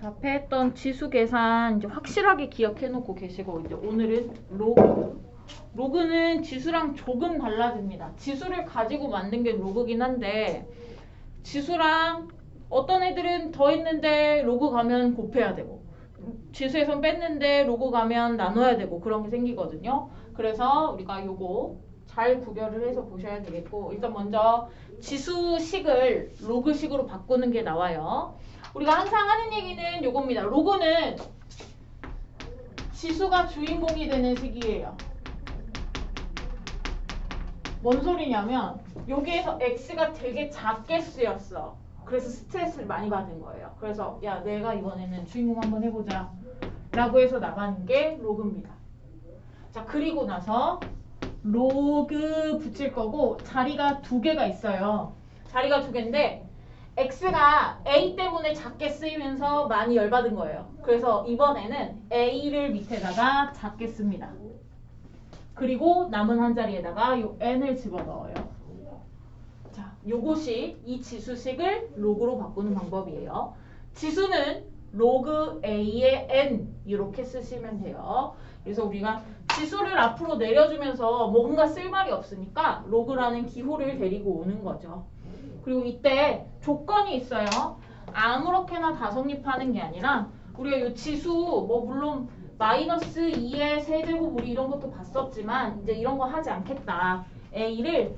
앞에 했던 지수 계산 이제 확실하게 기억해 놓고 계시고, 이제 오늘은 로그. 로그는 지수랑 조금 달라집니다. 지수를 가지고 만든 게 로그긴 한데, 지수랑 어떤 애들은 더했는데 로그 가면 곱해야 되고, 지수에선 뺐는데 로그 가면 나눠야 되고, 그런 게 생기거든요. 그래서 우리가 요거 잘 구별을 해서 보셔야 되겠고, 일단 먼저 지수식을 로그식으로 바꾸는 게 나와요. 우리가 항상 하는 얘기는 요겁니다. 로그는 지수가 주인공이 되는 식이에요. 뭔 소리냐면 여기에서 x가 되게 작게 쓰였어. 그래서 스트레스를 많이 받은 거예요. 그래서 야, 내가 이번에는 주인공 한번 해보자 라고 해서 나가는 게 로그입니다. 자, 그리고 나서 로그 붙일 거고, 자리가 두 개가 있어요. 자리가 두 개인데 x가 a 때문에 작게 쓰이면서 많이 열받은 거예요. 그래서 이번에는 a를 밑에다가 작게 씁니다. 그리고 남은 한 자리에다가 요 n을 집어넣어요. 자, 요것이 이 지수식을 로그로 바꾸는 방법이에요. 지수는 로그 a의 n 이렇게 쓰시면 돼요. 그래서 우리가 지수를 앞으로 내려주면서 뭔가 쓸 말이 없으니까 로그라는 기호를 데리고 오는 거죠. 그리고 이때 조건이 있어요. 아무렇게나 다 성립하는 게 아니라 우리가 이 지수 뭐 물론 마이너스 2의 세제곱 우리 이런 것도 봤었지만 이제 이런 거 하지 않겠다. a를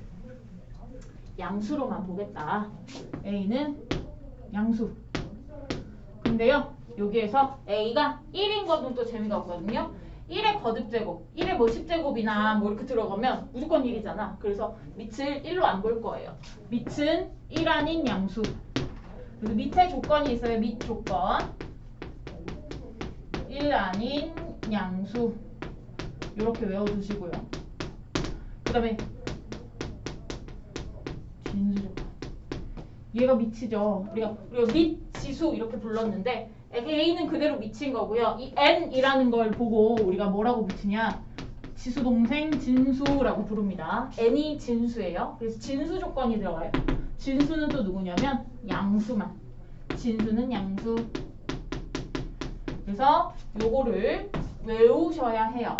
양수로만 보겠다. a는 양수. 근데요, 여기에서 a가 1인 것은 또 재미가 없거든요. 1의 거듭제곱, 1의 뭐 10제곱이나 뭐 이렇게 들어가면 무조건 1이잖아. 그래서 밑을 1로 안 볼 거예요. 밑은 1 아닌 양수. 그리고 밑에 조건이 있어요. 밑 조건. 1 아닌 양수. 이렇게 외워두시고요. 그 다음에 진수 조건. 얘가 밑이죠. 우리가 밑 지수 이렇게 불렀는데 a는 그대로 밑인 거고요. 이 n이라는 걸 보고 우리가 뭐라고 붙이냐, 지수 동생 진수라고 부릅니다. n이 진수예요. 그래서 진수 조건이 들어가요. 진수는 또 누구냐면 양수만. 진수는 양수. 그래서 요거를 외우셔야 해요.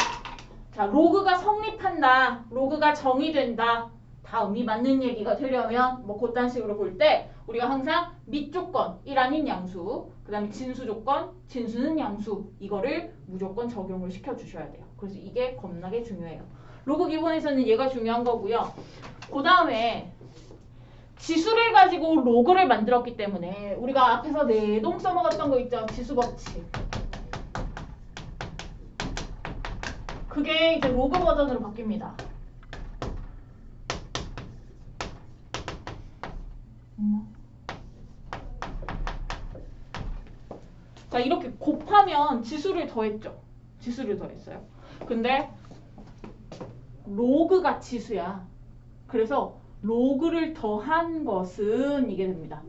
자, 로그가 성립한다. 로그가 정의된다. 다음이 맞는 얘기가 되려면 뭐 그딴 식으로 볼 때 우리가 항상 밑 조건 1 아닌 양수, 그 다음에 진수 조건 진수는 양수, 이거를 무조건 적용을 시켜주셔야 돼요. 그래서 이게 겁나게 중요해요. 로그 기본에서는 얘가 중요한 거고요. 그 다음에 지수를 가지고 로그를 만들었기 때문에 우리가 앞에서 내동 써먹었던 거 있죠. 지수 법칙. 그게 이제 로그 버전으로 바뀝니다. 자, 이렇게 곱하면 지수를 더했죠. 지수를 더했어요. 근데 로그가 지수야. 그래서 로그를 더한 것은 이게 됩니다.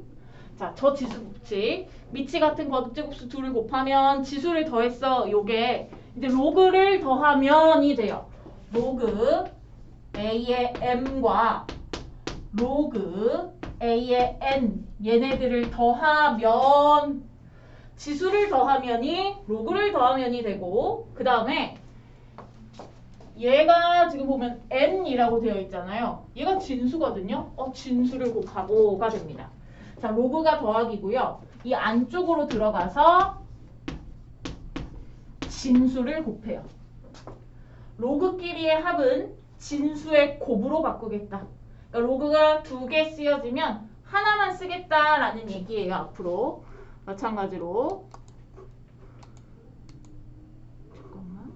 자, 저 지수 법칙. 밑이 같은 거듭제곱수 둘을 곱하면 지수를 더했어. 요게 이제 로그를 더하면이 돼요. 로그 a의 m과 로그 a의 n, 얘네들을 더하면, 지수를 더하면이 로그를 더하면이 되고, 그 다음에 얘가 지금 보면 n이라고 되어 있잖아요. 얘가 진수거든요. 진수를 곱하고가 됩니다. 자, 로그가 더하기고요. 이 안쪽으로 들어가서 진수를 곱해요. 로그끼리의 합은 진수의 곱으로 바꾸겠다. 그러니까 로그가 두 개 쓰여지면 하나만 쓰겠다라는 얘기예요. 앞으로 마찬가지로. 잠깐만.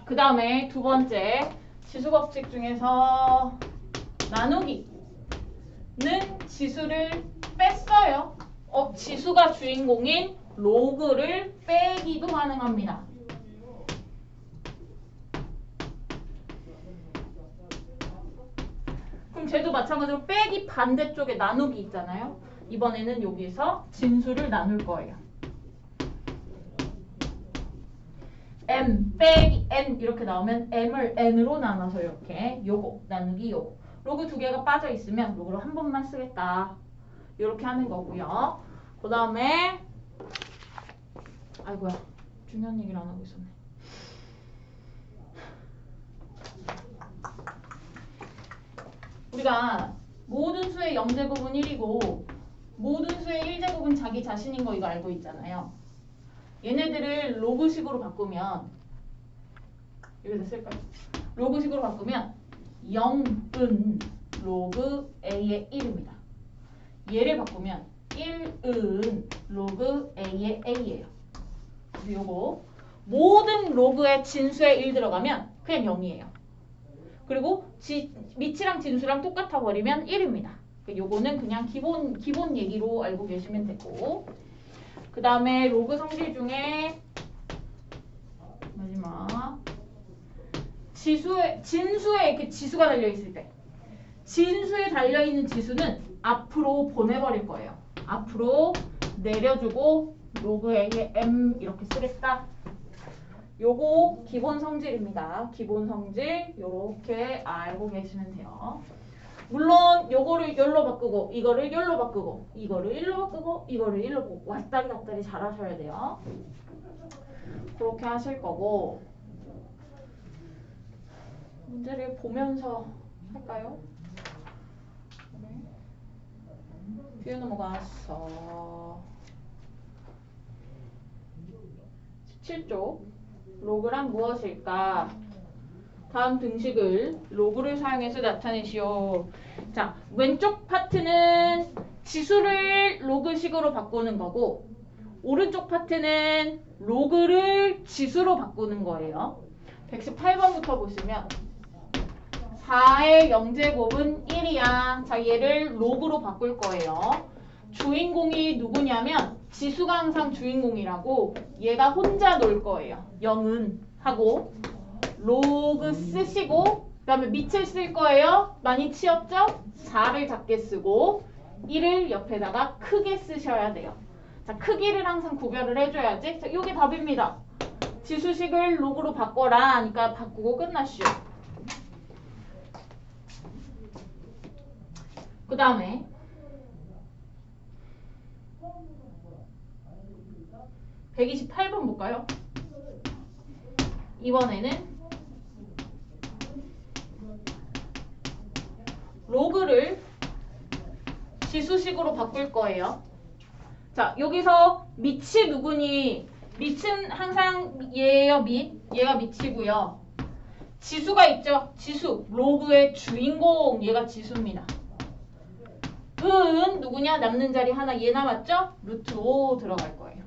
그 다음에 두 번째 지수 법칙 중에서 나누기는 지수를 뺐어요. 지수가 주인공인 로그를 빼기도 가능합니다. 그럼 쟤도 마찬가지로 빼기 반대쪽에 나누기 있잖아요. 이번에는 여기서 진수를 나눌 거예요. m 빼기 n 이렇게 나오면 m을 n으로 나눠서 이렇게 요거 나누기 요거. 로그 두 개가 빠져 있으면 로그로 한 번만 쓰겠다. 이렇게 하는 거고요. 그 다음에 아이고야 중요한 얘기를 안 하고 있었네. 우리가 모든 수의 0제곱은 1이고 모든 수의 1제곱은 자기 자신인 거 이거 알고 있잖아요. 얘네들을 로그식으로 바꾸면 여기다 쓸까요? 로그식으로 바꾸면 0은 로그 A의 1입니다. 얘를 바꾸면 1은 로그 A의 A예요. 그래서 요거 모든 로그에 진수에 1 들어가면 그냥 0이에요. 그리고 밑이랑 진수랑 똑같아 버리면 1입니다. 요거는 그냥 기본 얘기로 알고 계시면 되고, 그 다음에 로그 성질 중에 마지막 진수에 이렇게 지수가 달려있을 때 진수에 달려있는 지수는 앞으로 보내버릴 거예요. 앞으로 내려주고 로그 A의 M 이렇게 쓰겠다. 요거 기본 성질입니다. 기본 성질 요렇게 알고 계시면 돼요. 물론 요거를 열로 바꾸고 이거를 열로 바꾸고 이거를 일로 바꾸고 이거를 일로 바꾸고 왔다리 갔다리 잘 하셔야 돼요. 그렇게 하실 거고, 문제를 보면서 할까요? 뷰 넘어갔어. 17쪽 로그란 무엇일까? 다음 등식을 로그를 사용해서 나타내시오. 자, 왼쪽 파트는 지수를 로그식으로 바꾸는 거고 오른쪽 파트는 로그를 지수로 바꾸는 거예요. 118번부터 보시면 4의 0제곱은 1이야. 자, 얘를 로그로 바꿀 거예요. 주인공이 누구냐면 지수가 항상 주인공이라고 얘가 혼자 놀 거예요. 0은 하고 로그 쓰시고 그 다음에 밑을 쓸 거예요. 많이 치였죠? 4를 작게 쓰고 1을 옆에다가 크게 쓰셔야 돼요. 자, 크기를 항상 구별을 해줘야지. 자, 이게 답입니다. 지수식을 로그로 바꿔라 하니까 바꾸고 끝났슈. 그 다음에 (128번) 볼까요? 이번에는 로그를 지수식으로 바꿀 거예요. 자, 여기서 밑이 누구니? 밑은 항상 얘예요, 밑. 얘가 밑이고요. 지수가 있죠? 지수. 로그의 주인공. 얘가 지수입니다. 은 누구냐? 남는 자리 하나 얘 남았죠? 루트 5 들어갈 거예요.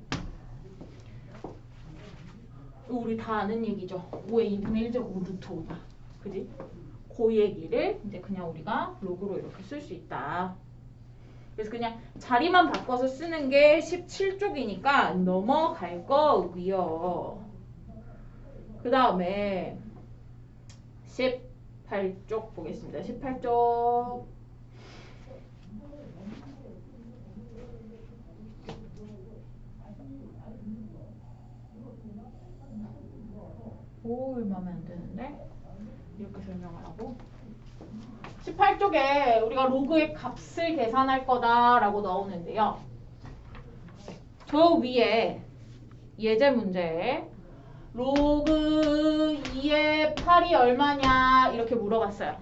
우리 다 아는 얘기죠. 5의 2분의 1제곱 루트 5다. 그지? 그 얘기를 이제 그냥 우리가 로그로 이렇게 쓸 수 있다. 그래서 그냥 자리만 바꿔서 쓰는 게 17쪽이니까 넘어갈 거고요. 그 다음에 18쪽 보겠습니다. 18쪽. 오, 마음에 안 드는데? 이렇게 설명을 하고 18쪽에 우리가 로그의 값을 계산할 거다라고 나오는데요. 저 위에 예제 문제에 로그 2의 8이 얼마냐 이렇게 물어봤어요.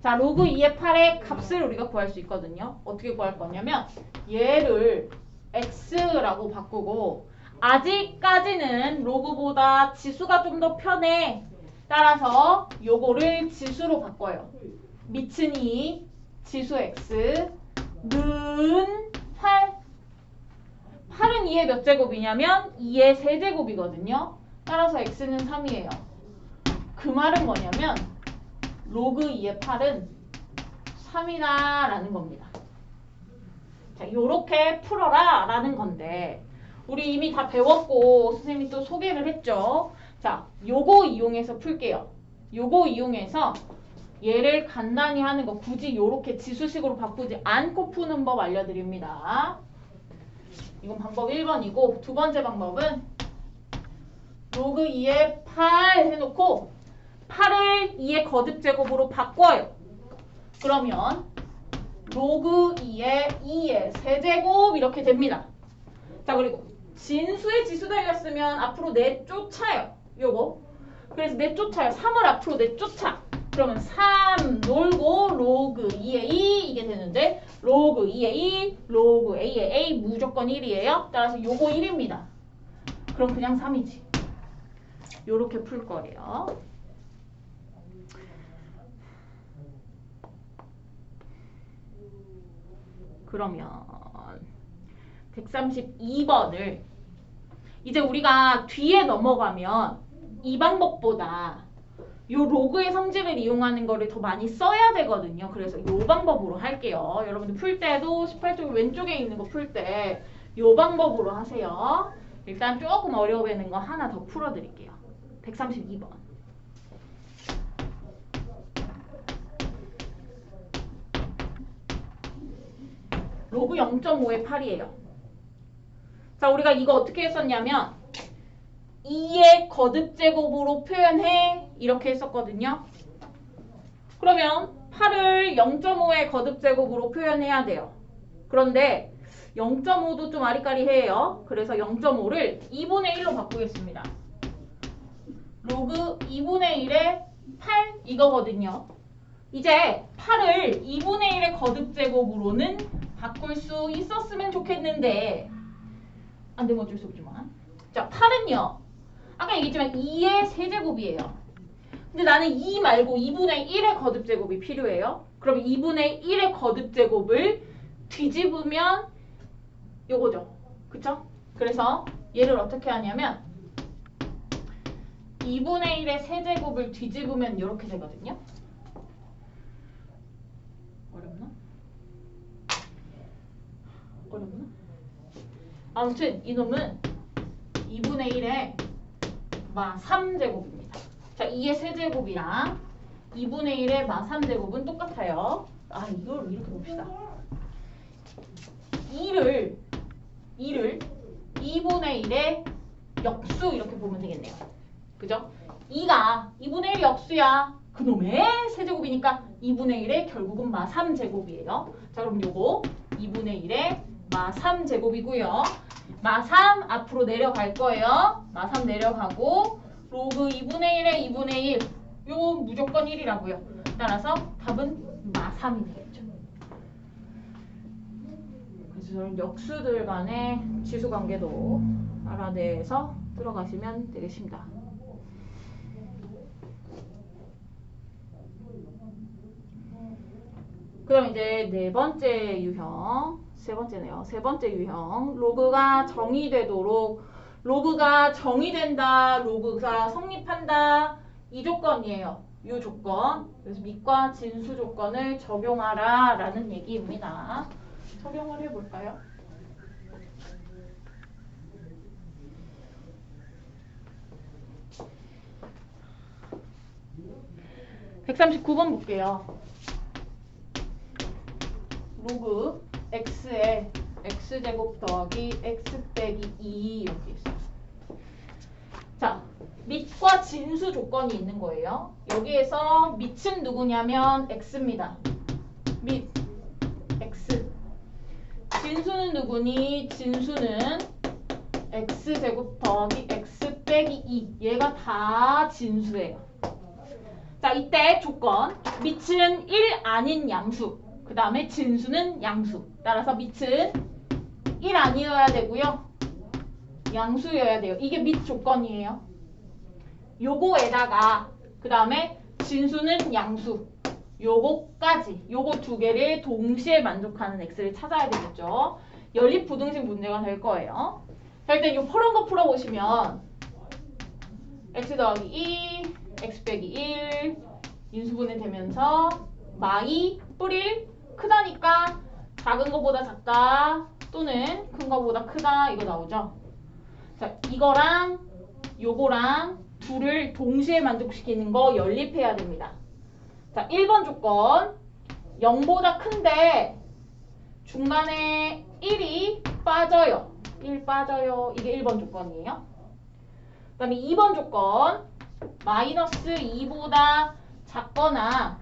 자, 로그 2의 8의 값을 우리가 구할 수 있거든요. 어떻게 구할 거냐면 얘를 x라고 바꾸고 아직까지는 로그보다 지수가 좀 더 편해. 따라서 요거를 지수로 바꿔요. 밑은 2, 지수 x, 는 8. 8은 2의 몇 제곱이냐면 2의 세제곱이거든요. 따라서 x는 3이에요. 그 말은 뭐냐면 로그 2의 8은 3이다 라는 겁니다. 자, 요렇게 풀어라 라는 건데 우리 이미 다 배웠고 선생님이 또 소개를 했죠. 자, 요거 이용해서 풀게요. 요거 이용해서 얘를 간단히 하는 거 굳이 요렇게 지수식으로 바꾸지 않고 푸는 법 알려드립니다. 이건 방법 1번이고 두 번째 방법은 로그 2의 8 해놓고 8을 2의 거듭제곱으로 바꿔요. 그러면 로그 2의 2의 세제곱 이렇게 됩니다. 자, 그리고 진수의 지수 달렸으면 앞으로 내쫓아요. 요거. 그래서 내쫓아요. 3을 앞으로 내쫓아. 그러면 3 놀고 로그 2의 2 이게 되는데 로그 2의 2, 로그 A의 A 무조건 1이에요. 따라서 요거 1입니다. 그럼 그냥 3이지. 요렇게 풀 거예요. 그러면 132번을 이제 우리가 뒤에 넘어가면 이 방법보다 요 로그의 성질을 이용하는 거를 더 많이 써야 되거든요. 그래서 요 방법으로 할게요. 여러분들 풀 때도 18쪽 왼쪽에 있는 거 풀 때 요 방법으로 하세요. 일단 조금 어려워 보이는 거 하나 더 풀어드릴게요. 132번. 로그 0.5의 8이에요. 자, 우리가 이거 어떻게 했었냐면 2의 거듭제곱으로 표현해 이렇게 했었거든요. 그러면 8을 0.5의 거듭제곱으로 표현해야 돼요. 그런데 0.5도 좀 아리까리해요. 그래서 0.5를 2분의 1로 바꾸겠습니다. 로그 2분의 1의 8 이거거든요. 이제 8을 2분의 1의 거듭제곱으로는 바꿀 수 있었으면 좋겠는데 안 되면 어쩔 수 없지만 자, 8은요. 아까 얘기했지만 2의 세제곱이에요. 근데 나는 2 말고 2분의 1의 거듭제곱이 필요해요. 그럼 2분의 1의 거듭제곱을 뒤집으면 요거죠. 그쵸? 그래서 얘를 어떻게 하냐면 2분의 1의 세제곱을 뒤집으면 이렇게 되거든요. 어렵나? 어렵나? 아무튼 이놈은 2분의 1의 마 3제곱입니다. 자, 2의 세제곱이랑 2분의 1의 마 3제곱은 똑같아요. 아, 이걸 이렇게 봅시다. 2를 2분의 1의 역수 이렇게 보면 되겠네요. 그죠? 2가 2분의 1이 역수야. 그놈의 세제곱이니까 2분의 1의 결국은 마 3제곱이에요. 자, 그럼 요거 2분의 1의 마 3제곱이고요. 마 3 앞으로 내려갈 거예요. 마 3 내려가고 로그 2분의 1의 2분의 1 요거 무조건 1이라고요. 따라서 답은 마 3이 되겠죠. 그래서 저는 역수들 간의 지수관계도 알아내서 들어가시면 되겠습니다. 그럼 이제 네 번째 유형, 세 번째네요. 세 번째 유형, 로그가 정의되도록, 로그가 정의된다, 로그가 성립한다, 이 조건이에요. 이 조건. 그래서 밑과 진수 조건을 적용하라 라는 얘기입니다. 적용을 해볼까요? (139번) 볼게요. 로그 x에 x제곱 더하기 x 빼기 2 이렇게 있어요. 자, 밑과 진수 조건이 있는 거예요. 여기에서 밑은 누구냐면 x입니다. 밑 x. 진수는 누구니? 진수는 x제곱 더하기 x 빼기 2. 얘가 다 진수예요. 자, 이때 조건. 밑은 1 아닌 양수. 그 다음에 진수는 양수. 따라서 밑은 1 아니어야 되고요. 양수여야 돼요. 이게 밑 조건이에요. 요거에다가 그 다음에 진수는 양수. 요거까지. 요거 두 개를 동시에 만족하는 x를 찾아야 되겠죠. 연립부등식 문제가 될 거예요. 자, 일단 요 퍼런 거 풀어보시면 x 더하기 2, x 빼기 1 인수분해 되면서 마이 뿌릴 크다니까 작은 거보다 작다 또는 큰 거보다 크다 이거 나오죠. 자, 이거랑 요거랑 둘을 동시에 만족시키는 거 연립해야 됩니다. 자, 1번 조건 0보다 큰데 중간에 1이 빠져요. 1 빠져요. 이게 1번 조건이에요. 그 다음에 2번 조건 마이너스 2보다 작거나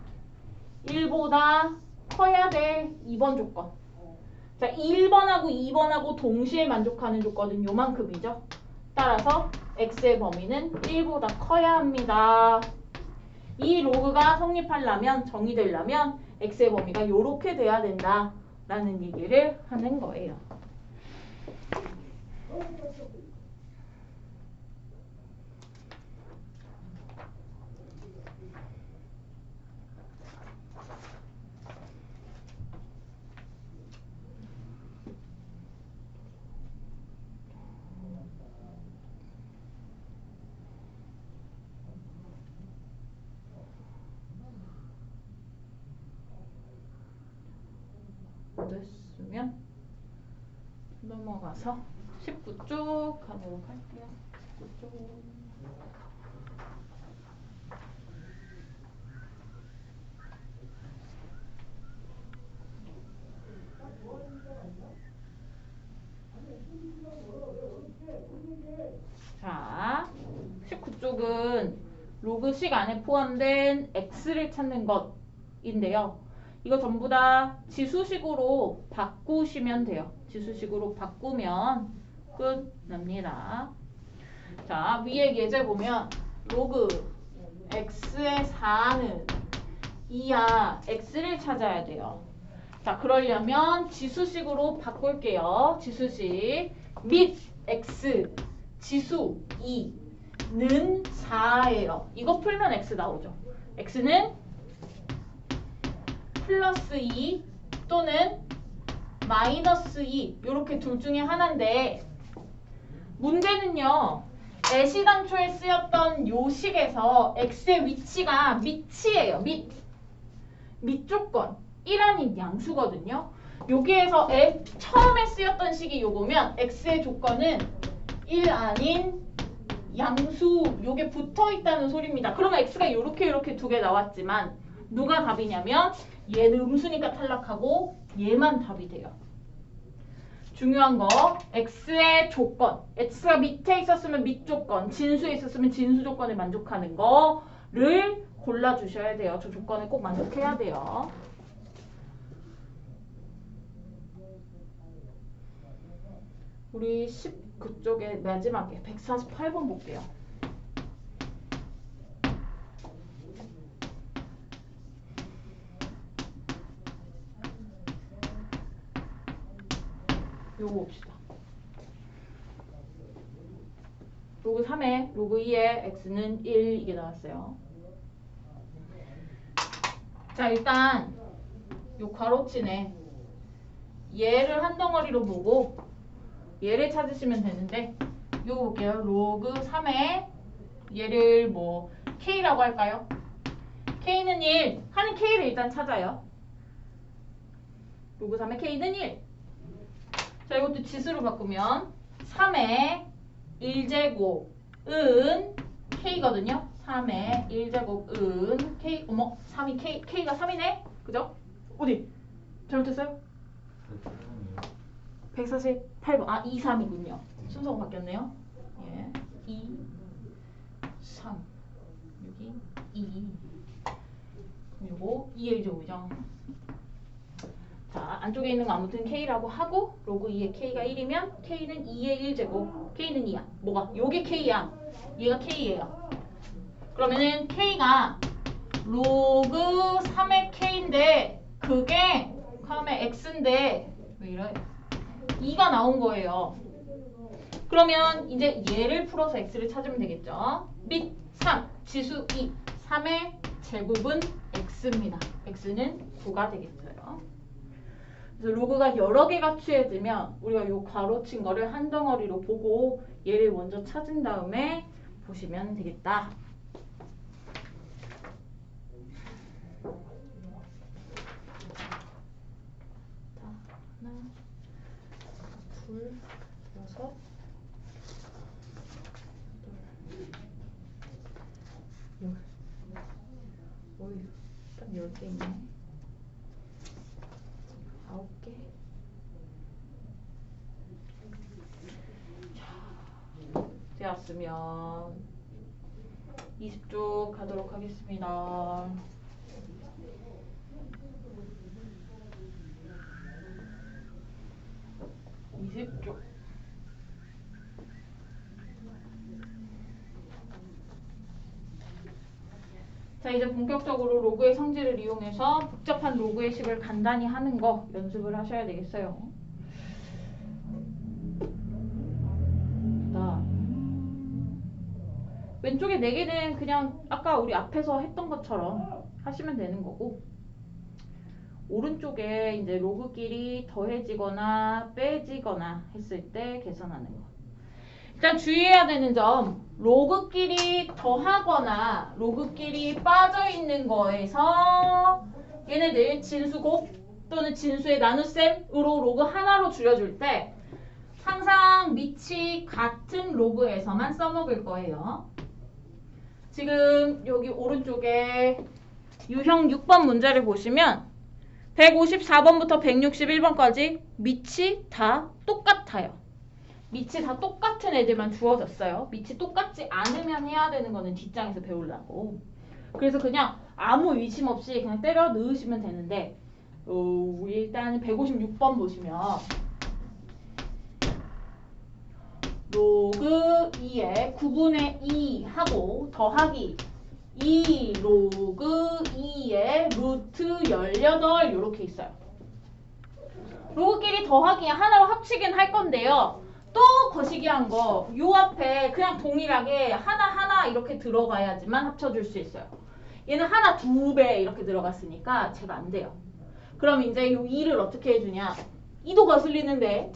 1보다 커야 돼. 2번 조건. 자, 1번하고 2번하고 동시에 만족하는 조건은 요만큼이죠. 따라서 x의 범위는 1보다 커야 합니다. 이 로그가 성립하려면, 정의되려면 x의 범위가 요렇게 돼야 된다라는 얘기를 하는 거예요. 됐으면 넘어가서 19쪽 가도록 할게요. 19쪽. 자, 19쪽은 로그식 안에 포함된 x를 찾는 것인데요. 이거 전부 다 지수식으로 바꾸시면 돼요. 지수식으로 바꾸면 끝납니다. 자, 위에 예제 보면 로그 x의 4는 2야 x를 찾아야 돼요. 자, 그러려면 지수식으로 바꿀게요. 지수식 및 x 지수 2는 4예요. 이거 풀면 x 나오죠. x는 플러스 2 또는 마이너스 2 이렇게 둘 중에 하나인데 문제는요. 애시당초에 쓰였던 요 식에서 x의 위치가 밑이에요. 밑 조건 1아닌 양수거든요. 여기에서 처음에 쓰였던 식이 요거면 x의 조건은 1 아닌 양수 요게 붙어있다는 소리입니다. 그러면 x가 요렇게 두 개 나왔지만 누가 답이냐면 얘는 음수니까 탈락하고 얘만 답이 돼요. 중요한 거 x의 조건 x가 밑에 있었으면 밑 조건 진수에 있었으면 진수 조건에 만족하는 거를 골라주셔야 돼요. 저 조건에 꼭 만족해야 돼요. 우리 19쪽에 마지막에 148번 볼게요. 요거 봅시다. 로그 3에 로그 2에 x는 1 이게 나왔어요. 자, 일단 요 괄호치네. 얘를 한 덩어리로 보고 얘를 찾으시면 되는데 요거 볼게요. 로그 3에 얘를 뭐 k라고 할까요? k는 1 하는 k를 일단 찾아요. 로그 3에 k는 1. 자, 이것도 지수로 바꾸면 3의 1제곱은 k거든요. 3의 1제곱은 k. 어머, 3이 k가 3이네? 그죠? 어디? 잘못했어요? 148번. 아, 2, 3이군요. 순서가 바뀌었네요. 예. 2, 3. 여기 2. 그리고 2의 1제곱이죠. 자, 안쪽에 있는 거 아무튼 k라고 하고 로그 2의 k가 1이면 k는 2의 1제곱. k는 2야. 뭐가? 요게 k야. 얘가 k예요. 그러면은 k가 로그 3의 k인데 그게 3의 x인데 왜 이래? 2가 나온 거예요. 그러면 이제 얘를 풀어서 x를 찾으면 되겠죠. 및 3, 지수 2, 3의 제곱은 x입니다. x는 9가 되겠어요. 그래서 로그가 여러 개가 취해지면 우리가 요 괄호친 거를 한 덩어리로 보고 얘를 먼저 찾은 다음에 보시면 되겠다. 하나, 둘, 여섯, 열. 어이, 딱 10개 있네. 9개. 되었으면 20쪽 가도록 하겠습니다. 20조. 자, 이제 본격적으로 로그의 성질을 이용해서 복잡한 로그의 식을 간단히 하는 거 연습을 하셔야 되겠어요. 왼쪽에 4개는 그냥 아까 우리 앞에서 했던 것처럼 하시면 되는 거고, 오른쪽에 이제 로그끼리 더해지거나 빼지거나 했을 때 계산하는 거. 일단 주의해야 되는 점, 로그끼리 더하거나 로그끼리 빠져있는 거에서 얘네들 진수곱 또는 진수의 나눗셈으로 로그 하나로 줄여줄 때 항상 밑이 같은 로그에서만 써먹을 거예요. 지금 여기 오른쪽에 유형 6번 문제를 보시면 154번부터 161번까지 밑이 다 똑같아요. 밑이 다 똑같은 애들만 주어졌어요. 밑이 똑같지 않으면 해야 되는 거는 뒷장에서 배우려고. 그래서 그냥 아무 의심 없이 그냥 때려 넣으시면 되는데, 일단 156번 보시면 로그 2에 9분의 2 하고 더하기 2 로그 2에 루트 18 이렇게 있어요. 로그끼리 더하기 하나로 합치긴 할 건데요. 또 거시기한 거, 요 앞에 그냥 동일하게 하나 이렇게 들어가야지만 합쳐줄 수 있어요. 얘는 하나 2배 이렇게 들어갔으니까 제가 안 돼요. 그럼 이제 요 2를 어떻게 해주냐? 2도 거슬리는데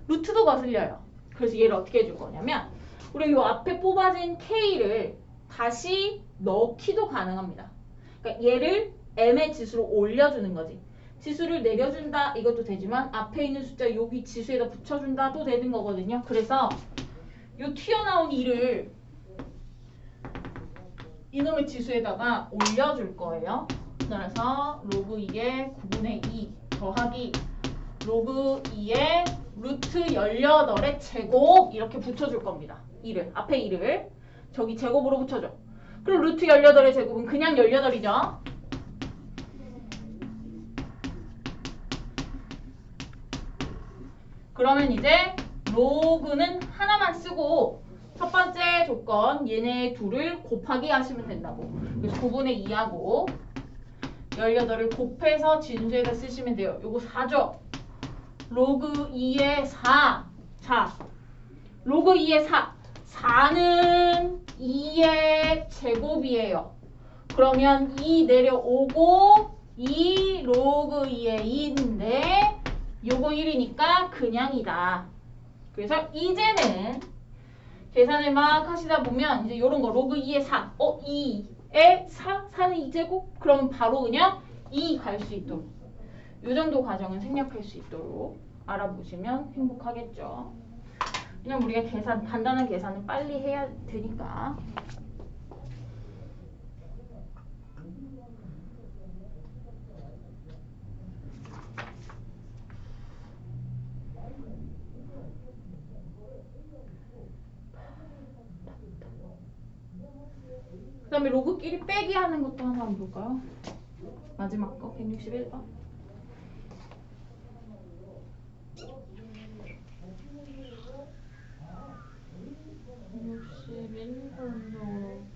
루트도 거슬려요. 그래서 얘를 어떻게 해줄 거냐면 우리 요 앞에 뽑아진 K를 다시 넣기도 가능합니다. 그러니까 얘를 M의 지수로 올려주는 거지. 지수를 내려준다 이것도 되지만 앞에 있는 숫자 여기 지수에다 붙여준다도 되는 거거든요. 그래서 요 튀어나온 2를 이놈의 지수에다가 올려줄 거예요. 그래서 로그 2에 9분의 2 더하기 로그 2에 루트 18의 제곱 이렇게 붙여줄 겁니다. 2를 앞에 2를 저기 제곱으로 붙여줘. 그럼 루트 18의 제곱은 그냥 18이죠. 그러면 이제 로그는 하나만 쓰고 첫 번째 조건 얘네 둘을 곱하기 하시면 된다고. 그래서 9분의 2하고 18을 곱해서 진수에다 쓰시면 돼요. 요거 4죠. 로그 2의 4. 자, 로그 2의 4. 4는 2의 제곱이에요. 그러면 2 내려오고 2 로그 2의 2인데 요거 1이니까 그냥이다. 그래서 이제는 계산을 막 하시다 보면 이제 요런 거 로그 2의 4. 2의 4? 4는 2제곱? 그럼 바로 그냥 2 갈 수 있도록. 요 정도 과정은 생략할 수 있도록 알아보시면 행복하겠죠. 그냥 우리가 간단한 계산은 빨리 해야 되니까. 그 다음에 로그끼리 빼기 하는 것도 하나 한번 볼까요? 마지막 거 161번.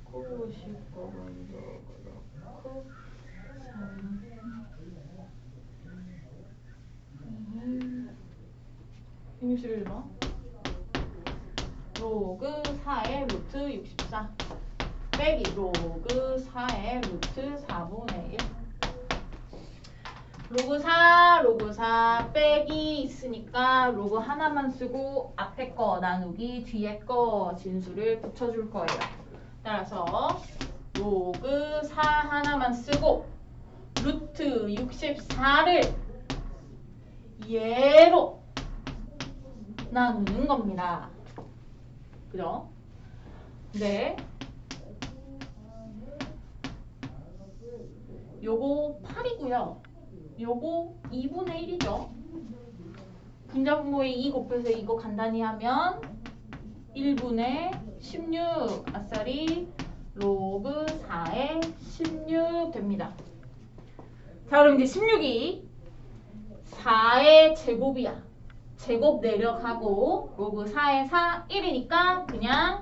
그렇고 50번도 그렇고 161번 로그 4의 루트 64 빼기 로그 4의 루트 4분의 1 로그 4 빼기 있으니까 로그 하나만 쓰고 앞에 거 나누기 뒤에 거 진수를 붙여줄 거예요. 따라서 로그 4 하나만 쓰고 루트 64를 얘로 나누는 겁니다. 그죠? 네. 요거 8이고요. 요거 2분의 1이죠. 분자분모에 2 곱해서 이거 간단히 하면 1분의 16 아싸리 로그 4의 16 됩니다. 자, 그럼 이제 16이 4의 제곱이야. 제곱 내려가고 로그 4에 4, 1이니까 그냥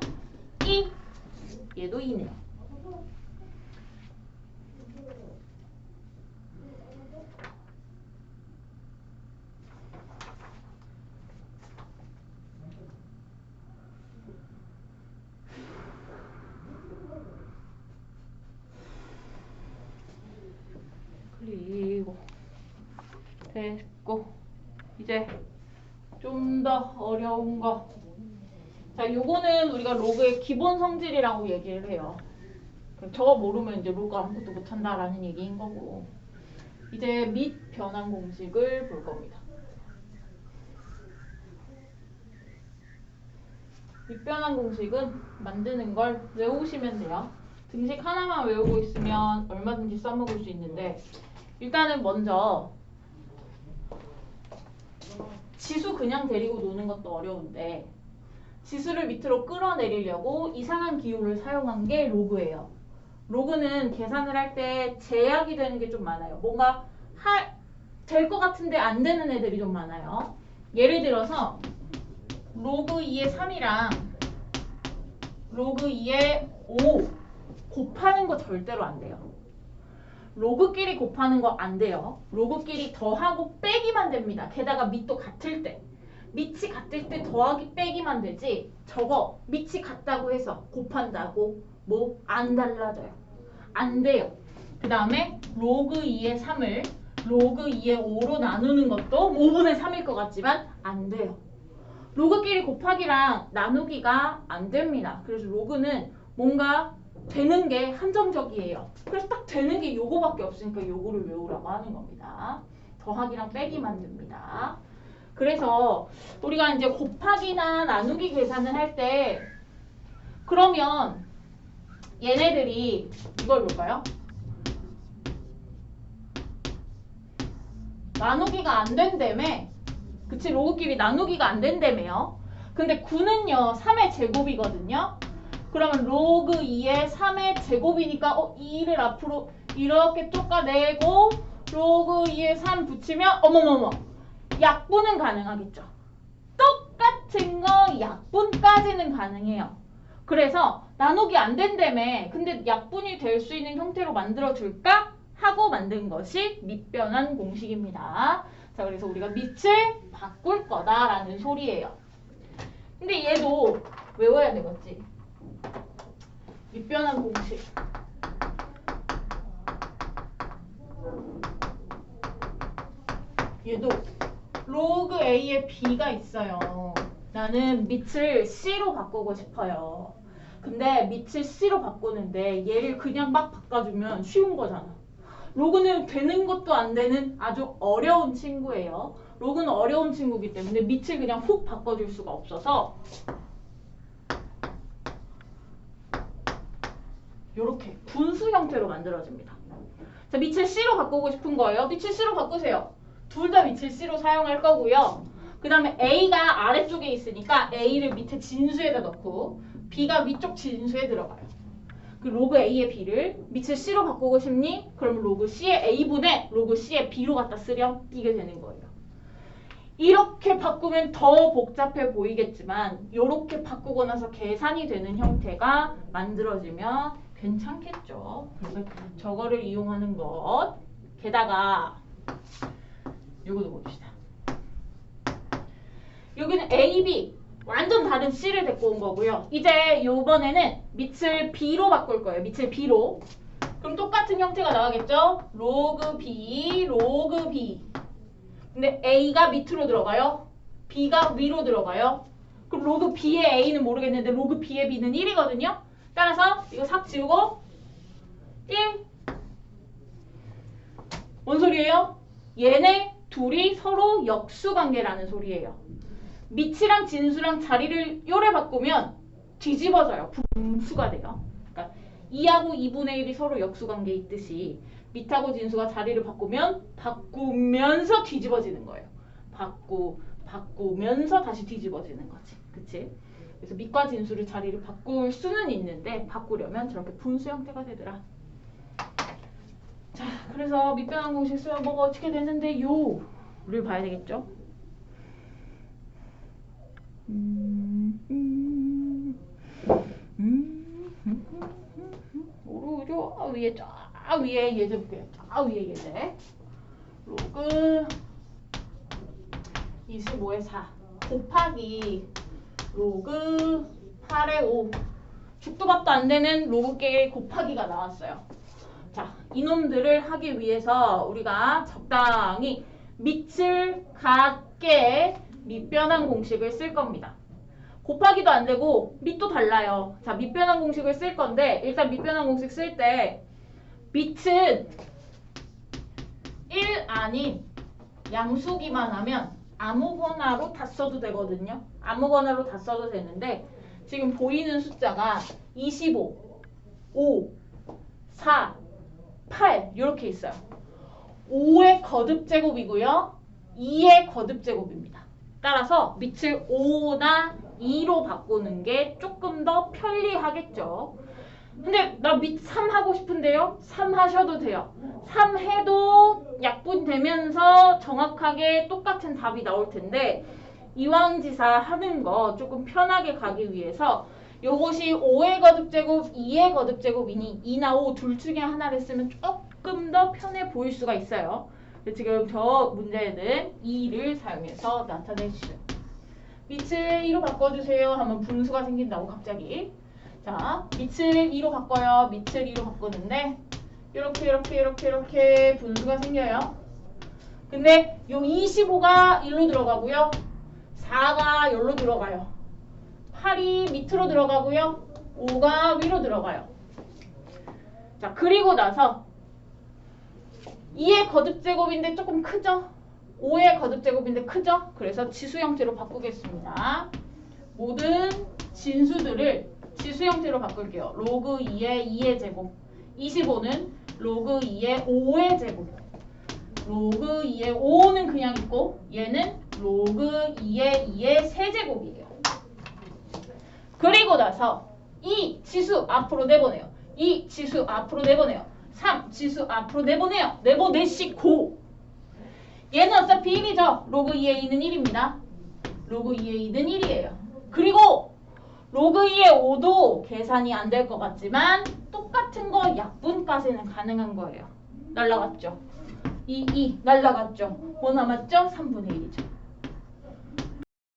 2. 얘도 2네요. 그리고 됐고 이제 좀 더 어려운 거. 자, 요거는 우리가 로그의 기본 성질이라고 얘기를 해요. 저거 모르면 이제 로그 아무것도 못한다라는 얘기인 거고. 이제 및 변환 공식을 볼 겁니다. 및 변환 공식은 만드는 걸 외우시면 돼요. 등식 하나만 외우고 있으면 얼마든지 써먹을 수 있는데 일단은 먼저 지수 그냥 데리고 노는 것도 어려운데 지수를 밑으로 끌어내리려고 이상한 기호를 사용한 게 로그예요. 로그는 계산을 할 때 제약이 되는 게 좀 많아요. 뭔가 될 것 같은데 안 되는 애들이 좀 많아요. 예를 들어서 로그 2의 3이랑 로그 2의 5 곱하는 거 절대로 안 돼요. 로그끼리 곱하는 거 안 돼요. 로그끼리 더하고 빼기만 됩니다. 게다가 밑도 같을 때. 밑이 같을 때 더하기 빼기만 되지 저거 밑이 같다고 해서 곱한다고 뭐 안 달라져요. 안 돼요. 그 다음에 로그 2의 3을 로그 2의 5로 나누는 것도 5분의 3일 것 같지만 안 돼요. 로그끼리 곱하기랑 나누기가 안 됩니다. 그래서 로그는 뭔가 되는 게 한정적이에요. 그래서 딱 되는 게 요거밖에 없으니까 요거를 외우라고 하는 겁니다. 더하기랑 빼기만 됩니다. 그래서 우리가 이제 곱하기나 나누기 계산을 할 때 그러면 얘네들이 이걸 볼까요? 나누기가 안 된다며. 그치? 로그끼리 나누기가 안 된다며요. 근데 9는요 3의 제곱이거든요. 그러면 로그 2의 3의 제곱이니까 2를 앞으로 이렇게 쫓아내고 로그 2의 3 붙이면 어머머머 약분은 가능하겠죠. 똑같은 거 약분까지는 가능해요. 그래서 나누기 안 된다며. 근데 약분이 될 수 있는 형태로 만들어줄까? 하고 만든 것이 밑변환 공식입니다. 자, 그래서 우리가 밑을 바꿀 거다라는 소리예요. 근데 얘도 외워야 되겠지. 밑변환 공식. 얘도 로그 A에 B가 있어요. 나는 밑을 C로 바꾸고 싶어요. 근데 밑을 C로 바꾸는데 얘를 그냥 막 바꿔주면 쉬운 거잖아. 로그는 되는 것도 안 되는 아주 어려운 친구예요. 로그는 어려운 친구이기 때문에 밑을 그냥 훅 바꿔줄 수가 없어서 이렇게 분수 형태로 만들어집니다. 자, 밑을 C로 바꾸고 싶은 거예요. 밑을 C로 바꾸세요. 둘 다 밑을 C로 사용할 거고요. 그 다음에 A가 아래쪽에 있으니까 A를 밑에 진수에다 넣고 B가 위쪽 진수에 들어가요. 그 로그 A의 B를 밑을 C로 바꾸고 싶니? 그러면 로그 C의 A분의 로그 C의 B로 갖다 쓰렴. 이게 되는 거예요. 이렇게 바꾸면 더 복잡해 보이겠지만 이렇게 바꾸고 나서 계산이 되는 형태가 만들어지면 괜찮겠죠. 그래서 저거를 이용하는 것. 게다가 요거도 봅시다. 여기는 A, B 완전 다른 C를 데리고 온 거고요. 이제 요번에는 밑을 B로 바꿀 거예요. 밑을 B로. 그럼 똑같은 형태가 나가겠죠? 로그 B, 로그 B. 근데 A가 밑으로 들어가요. B가 위로 들어가요. 그럼 로그 B의 A는 모르겠는데 로그 B의 B는 1이거든요. 따라서 이거 삭 지우고 1. 뭔 소리예요? 얘네 둘이 서로 역수관계라는 소리예요. 밑이랑 진수랑 자리를 요래 바꾸면 뒤집어져요. 분수가 돼요. 그러니까 2하고 2분의 1이 서로 역수관계에 있듯이 밑하고 진수가 자리를 바꾸면서 뒤집어지는 거예요. 바꾸면서 다시 뒤집어지는 거지. 그치? 그래서 밑과 진수를 자리를 바꿀 수는 있는데 바꾸려면 저렇게 분수 형태가 되더라. 자, 그래서 밑변환 공식 쓰면 뭐가 어떻게 되는데요? 를 봐야 되겠죠? 오른쪽 위에 쫙 위에 예제 볼게요. 쫙 위에 예제. 로그 25의 4 곱하기 로그 8의 5 죽도 밥도 안 되는 로그계 곱하기가 나왔어요. 자, 이놈들을 하기 위해서 우리가 적당히 밑을 같게 밑변환 공식을 쓸 겁니다. 곱하기도 안 되고 밑도 달라요. 자, 밑변환 공식을 쓸 건데 일단 밑변환 공식 쓸 때 밑은 1 아닌 양수기만 하면 아무거나로 다 써도 되거든요. 아무거나로 다 써도 되는데 지금 보이는 숫자가 25, 5, 4, 8 이렇게 있어요. 5의 거듭제곱이고요. 2의 거듭제곱입니다. 따라서 밑을 5나 2로 바꾸는 게 조금 더 편리하겠죠. 근데 나 밑 3 하고 싶은데요. 3 하셔도 돼요. 3 해도 약분되면서 정확하게 똑같은 답이 나올 텐데 이왕지사 하는 거 조금 편하게 가기 위해서 요것이 5의 거듭제곱, 2의 거듭제곱이니 2나 5 둘 중에 하나를 쓰면 조금 더 편해 보일 수가 있어요. 지금 저 문제는 2를 사용해서 나타내주세요. 밑을 2로 바꿔주세요 하면 분수가 생긴다고 갑자기. 자, 밑을 2로 바꿔요. 밑을 2로 바꾸는데 이렇게 분수가 생겨요. 근데 요 25가 1로 들어가고요. 4가 여기로 들어가요. 8이 밑으로 들어가고요. 5가 위로 들어가요. 자, 그리고 나서 2의 거듭제곱인데 조금 크죠? 5의 거듭제곱인데 크죠? 그래서 지수 형태로 바꾸겠습니다. 모든 진수들을 지수 형태로 바꿀게요. 로그 2의 2의 제곱. 25는 로그 2의 5의 제곱. 로그 2의 5는 그냥 있고 얘는 로그 2의 2의 세제곱이에요. 그리고 나서 이 지수 앞으로 내보내요. 이 지수 앞으로 내보내요. 3 지수 앞으로 내보내요. 내보내시고 얘는 어차피 1이죠. 로그 2의 2는 1입니다. 로그 2의 2는 1이에요. 그리고 로그 2의 5도 계산이 안 될 것 같지만 똑같은 거 약분까지는 가능한 거예요. 날라갔죠. 2 날라갔죠. 뭐 남았죠? 3분의 1이죠.